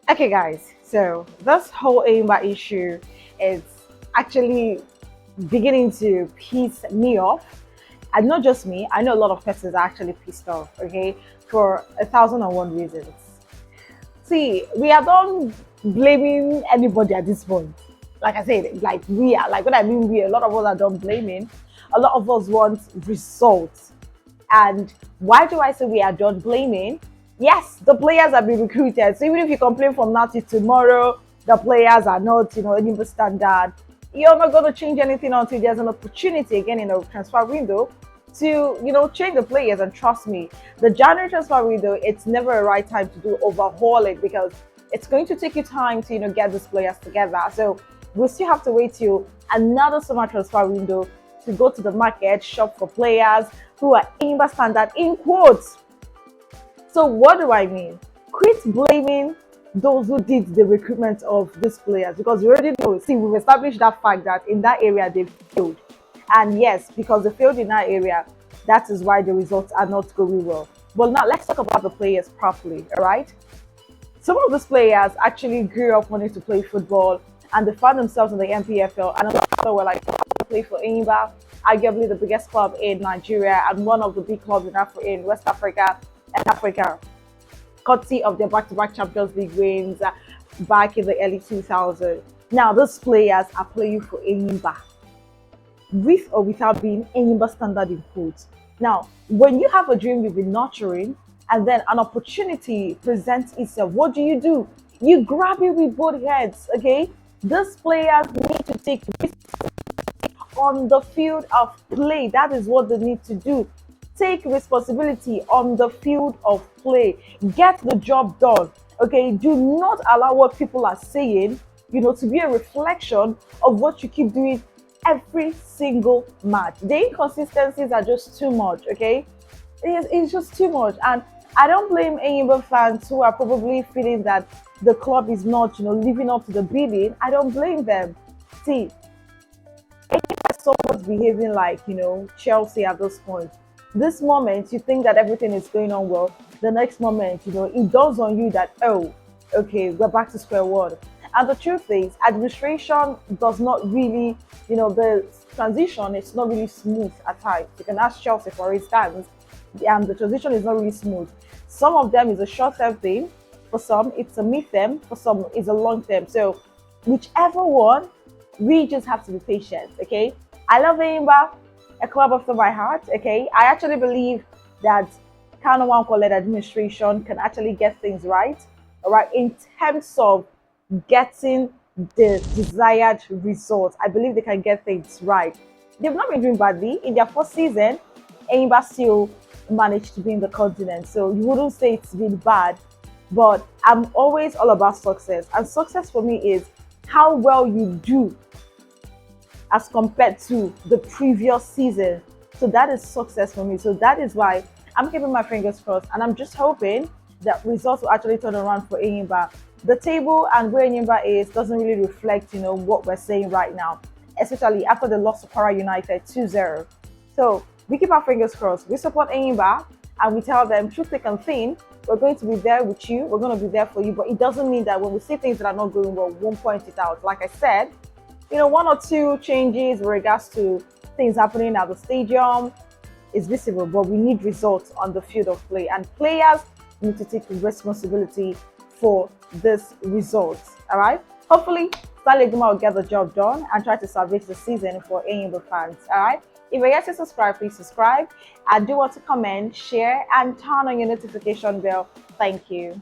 Okay, guys, so this whole Enyimba issue is actually beginning to piss me off. And not just me, I know a lot of persons are actually pissed off, okay, for 1,001 reasons. See, we are not blaming anybody at this point. Like I said, like we are, like what I mean, we, a lot of us are done blaming. A lot of us want results. And why do I say we are done blaming? Yes, the players have been recruited. So even if you complain from now till tomorrow, the players are not, any standard. You're not going to change anything until there's an opportunity again in a transfer window to, change the players. And trust me, the January transfer window, it's never a right time to do overhaul it because it's going to take you time to, get these players together. So we'll still have to wait till another summer transfer window to go to the market, shop for players who are Enyimba standard in quotes. So what do I mean? Quit blaming those who did the recruitment of these players because we already know. See, we've established that fact that in that area they failed. And yes, because they failed in that area, that is why the results are not going well. But now let's talk about the players properly, all right? Some of these players actually grew up wanting to play football and they found themselves in the MPFL and a lot of people were like, play for Enyimba, arguably the biggest club in Nigeria and one of the big clubs in West Africa and Africa, courtesy of their back-to-back Champions League wins back in the early 2000s. Now, those players are playing for Enyimba, with or without being Enyimba standard in quotes. Now, when you have a dream you've been nurturing, and then an opportunity presents itself, what do? You grab it with both hands, okay? These players need to take risks on the field of play. That is what they need to do. Take responsibility on the field of play. Get the job done. Okay, do not allow what people are saying, to be a reflection of what you keep doing every single match. The inconsistencies are just too much, okay? It's just too much. And I don't blame Enyimba fans who are probably feeling that the club is not, living up to the bidding. I don't blame them. See, someone's behaving like, Chelsea at this point. This moment, you think that everything is going on well. The next moment, it dawns on you that, oh, okay, we're back to square one. And the truth is, administration does not really, the transition is not really smooth at times. You can ask Chelsea, for instance, the transition is not really smooth. Some of them is a short-term thing. For some, it's a mid-term. For some, it's a long-term. So, whichever one, we just have to be patient, okay? I love Enyimba, a club after my heart, okay? I actually believe that Kano Nwankwo-led administration can actually get things right, all right, in terms of getting the desired results. I believe they can get things right. They've not been doing badly. In their first season, Enyimba still managed to be in the continent, so you wouldn't say it's been bad, but I'm always all about success. And success for me is how well you do as compared to the previous season. So that is success for me. So that is why I'm keeping my fingers crossed and I'm just hoping that results will actually turn around for Enyimba. The table and where Enyimba is doesn't really reflect, what we're saying right now, especially after the loss to Para United 2-0. So we keep our fingers crossed. We support Enyimba and we tell them, truth they can thin, we're going to be there with you. We're going to be there for you. But it doesn't mean that when we see things that are not going well, we won't point it out. Like I said, one or two changes in regards to things happening at the stadium is visible, but we need results on the field of play. And players need to take responsibility for this results. All right. Hopefully, Stanley Guma will get the job done and try to salvage the season for Enyimba fans. All right. If you're yet to subscribe, please subscribe. And do want to comment, share, and turn on your notification bell. Thank you.